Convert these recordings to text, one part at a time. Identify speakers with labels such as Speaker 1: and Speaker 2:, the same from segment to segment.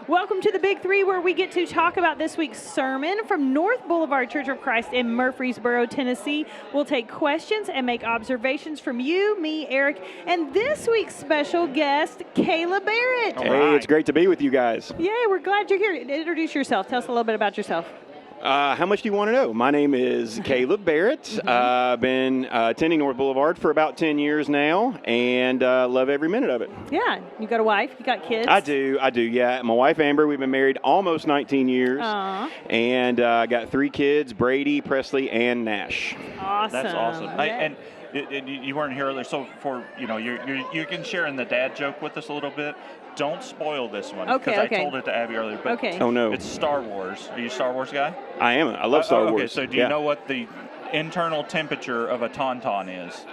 Speaker 1: Welcome to the Big Three, where we get to talk about this week's sermon from North Boulevard Church of Christ in Murfreesboro, Tennessee. We'll take questions and make observations from you, me, Eric, and this week's special guest, Kayla Barrett.
Speaker 2: Hey, it's great to be with you guys.
Speaker 1: Yay, we're glad you're here. Introduce yourself. Tell us a little bit about yourself.
Speaker 2: How much do you want to know? My name is Caleb Barrett. I've been attending North Boulevard for about 10 years now, and love every minute of it.
Speaker 1: Yeah, you got a wife, you got kids?
Speaker 2: I do, yeah. My wife, Amber, we've been married almost 19 years.
Speaker 1: Aww.
Speaker 2: And I got 3 kids, Brady, Presley, and Nash.
Speaker 1: Awesome.
Speaker 3: That's awesome.
Speaker 1: Yeah.
Speaker 3: And you weren't here earlier, so for, you can share in the dad joke with us a little bit. Don't spoil this one, because I told it to Abby earlier. But
Speaker 2: Oh, no.
Speaker 3: It's Star Wars. Are you a Star Wars guy?
Speaker 2: I am. I love Star Wars.
Speaker 3: Okay, so do you know what the internal temperature of a Tauntaun is?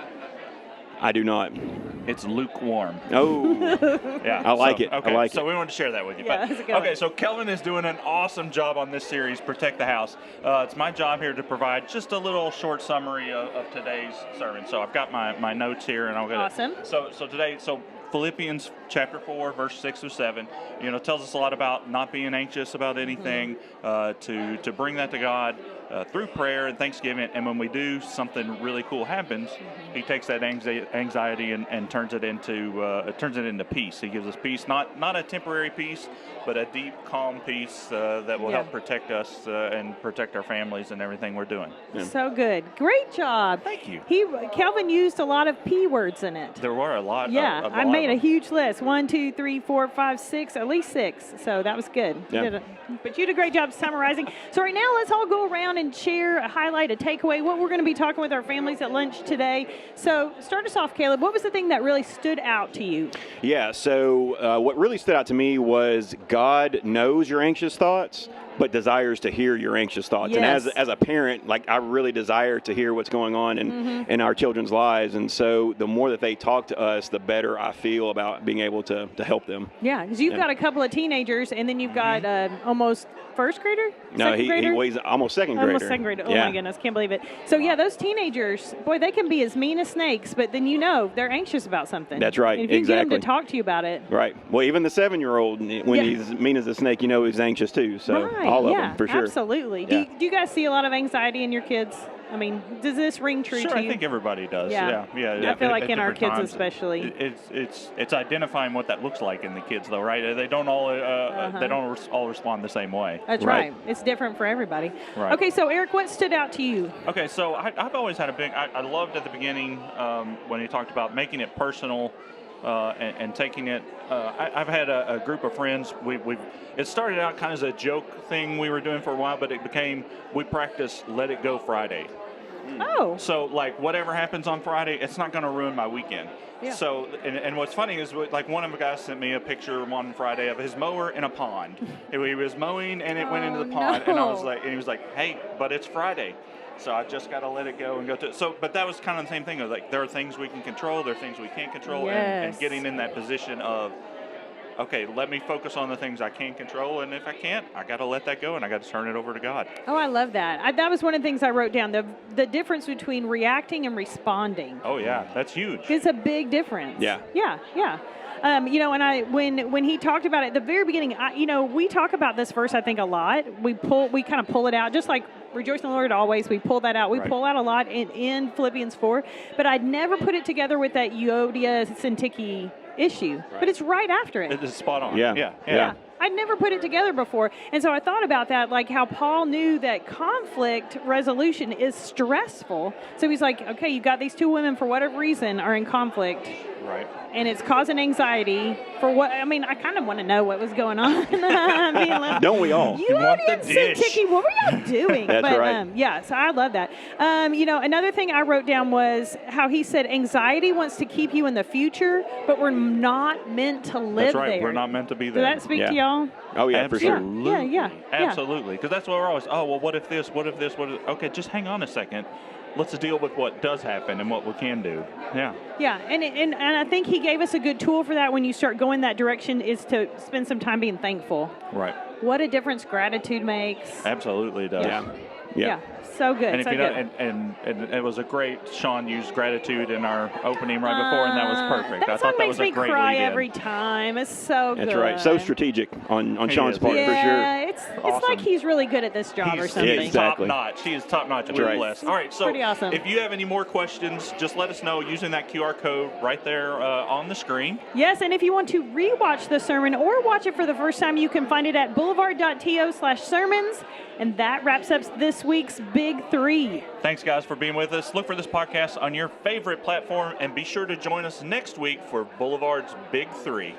Speaker 2: I do not.
Speaker 3: It's lukewarm.
Speaker 2: Oh.
Speaker 3: Yeah,
Speaker 2: I like it.
Speaker 3: Okay,
Speaker 2: I like
Speaker 3: so
Speaker 2: it.
Speaker 3: we wanted to share that with you.
Speaker 1: Yeah, that's a good one.
Speaker 3: So Kelvin is doing an awesome job on this series, Protect the House. It's my job here to provide just a little short summary of today's sermon. So I've got my notes here, and I'll get
Speaker 1: Awesome.
Speaker 3: it. So today, Philippians chapter 4, verse 6 through 7, tells us a lot about not being anxious about anything, to bring that to God through prayer and thanksgiving. And when we do, something really cool happens. He takes that anxiety and turns it into peace. He gives us peace, not a temporary peace, but a deep, calm peace that will help protect us and protect our families and everything we're doing.
Speaker 2: Yeah.
Speaker 1: So good. Great job.
Speaker 3: Thank you.
Speaker 1: Kelvin used a lot of P words in it.
Speaker 3: There were a lot.
Speaker 1: Yeah, I made a
Speaker 3: of
Speaker 1: huge list. 1, 2, 3, 4, 5, 6, at least 6. So that was good.
Speaker 2: Yeah.
Speaker 1: But you did a great job summarizing. So right now, let's all go around and share a highlight, a takeaway, what we're going to be talking with our families at lunch today. So start us off, Caleb. What was the thing that really stood out to you?
Speaker 2: Yeah, so what really stood out to me was God knows your anxious thoughts, but desires to hear your anxious thoughts.
Speaker 1: Yes.
Speaker 2: And as a parent, I really desire to hear what's going on in our children's lives. And so the more that they talk to us, the better I feel about being able to help them.
Speaker 1: Yeah, because you've got a couple of teenagers, and then you've got almost first grader?
Speaker 2: No,
Speaker 1: Second
Speaker 2: he
Speaker 1: grader?
Speaker 2: weighs almost second grader.
Speaker 1: Almost second grader. Oh, my goodness. Can't believe it. So, those teenagers, boy, they can be as mean as snakes, but then they're anxious about something.
Speaker 2: That's right.
Speaker 1: And if you
Speaker 2: exactly.
Speaker 1: can get them to talk to you about it.
Speaker 2: Right. Well, even the 7-year-old, when he's mean as a snake, he's anxious too. So all of them, for sure.
Speaker 1: Absolutely.
Speaker 2: Yeah.
Speaker 1: Do you guys see a lot of anxiety in your kids? I mean, does this ring true to you?
Speaker 3: I think everybody does.
Speaker 1: Yeah.
Speaker 3: Yeah.
Speaker 1: I feel like
Speaker 3: at
Speaker 1: in our
Speaker 3: different
Speaker 1: kids
Speaker 3: times.
Speaker 1: especially.
Speaker 3: It's identifying what that looks like in the kids, though, right? They don't all all respond the same way.
Speaker 1: That's right. It's different for everybody.
Speaker 3: Right.
Speaker 1: Okay, so Eric, what stood out to you?
Speaker 3: Okay, so I've always had I loved at the beginning when he talked about making it personal and taking it. I've had a group of friends. It started out kind of as a joke thing we were doing for a while, but it became we practice Let It Go Friday.
Speaker 1: Oh.
Speaker 3: So, whatever happens on Friday, it's not going to ruin my weekend.
Speaker 1: Yeah.
Speaker 3: So, and what's funny is, one of the guys sent me a picture on Friday of his mower in a pond. He was mowing, and it went into the pond, and he was like, hey, but it's Friday. So I just got to let it go and go to it. So, but that was kind of the same thing. It was there are things we can control, there are things we can't control, and getting in that position of, okay, let me focus on the things I can control, and if I can't, I got to let that go, and I got to turn it over to God.
Speaker 1: Oh, I love that. That was one of the things I wrote down, the difference between reacting and responding.
Speaker 3: Oh, yeah, that's huge.
Speaker 1: It's a big difference.
Speaker 2: Yeah.
Speaker 1: Yeah. And when he talked about it at the very beginning, we talk about this verse, I think, a lot. We kind of pull it out, just like rejoice in the Lord always. We pull that out. We pull out a lot in Philippians 4, but I'd never put it together with that Euodia Syntyche issue.
Speaker 2: Right.
Speaker 1: But it's right after it.
Speaker 3: It's spot on.
Speaker 2: Yeah.
Speaker 1: I'd never put it together before. And so I thought about that, like how Paul knew that conflict resolution is stressful. So he's like, okay, you've got these 2 women for whatever reason are in conflict.
Speaker 3: Right.
Speaker 1: And it's causing anxiety for what? I mean, I kind of want to know what was going on.
Speaker 2: Don't we all?
Speaker 1: You
Speaker 3: want the
Speaker 1: already said,
Speaker 3: dish.
Speaker 1: Tiki, what were y'all doing?
Speaker 2: That's right.
Speaker 1: So I love that. Another thing I wrote down was how he said anxiety wants to keep you in the future, but we're not meant to live
Speaker 3: That's right.
Speaker 1: there.
Speaker 3: We're not meant to be there.
Speaker 1: Does that speak to y'all?
Speaker 2: Oh, yeah, for sure.
Speaker 1: Yeah.
Speaker 3: Absolutely. Because that's what we're always, what if this, what if this, what if, okay, just hang on a second. Let's deal with what does happen and what we can do. Yeah.
Speaker 1: Yeah, and I think he gave us a good tool for that when you start going that direction is to spend some time being thankful.
Speaker 3: Right.
Speaker 1: What a difference gratitude makes.
Speaker 3: Absolutely does.
Speaker 2: Yeah. Yeah.
Speaker 1: So good.
Speaker 3: And if
Speaker 1: so
Speaker 3: you
Speaker 1: good.
Speaker 3: know, and it was a great. Sean used gratitude in our opening right before, and that was perfect.
Speaker 1: That
Speaker 3: I
Speaker 1: song
Speaker 3: thought that
Speaker 1: makes
Speaker 3: was a
Speaker 1: me
Speaker 3: great
Speaker 1: cry
Speaker 3: lead-in.
Speaker 1: every time. It's so good.
Speaker 2: That's right. So strategic on
Speaker 3: He
Speaker 2: Sean's
Speaker 3: is.
Speaker 2: part,
Speaker 1: yeah,
Speaker 2: for sure.
Speaker 1: it's
Speaker 3: Awesome.
Speaker 1: like he's really good at this job or
Speaker 3: He's
Speaker 1: something.
Speaker 2: exactly.
Speaker 3: top notch. He is top notch.
Speaker 2: That's
Speaker 3: We're
Speaker 2: right.
Speaker 3: blessed. All right, so
Speaker 1: Pretty awesome.
Speaker 3: if you have any more questions, just let us know using that QR code right there on the screen.
Speaker 1: Yes, and if you want to rewatch the sermon or watch it for the first time, you can find it at boulevard.to/sermons. And that wraps up this week's Big Three.
Speaker 3: Thanks, guys, for being with us. Look for this podcast on your favorite platform, and be sure to join us next week for Boulevard's Big Three.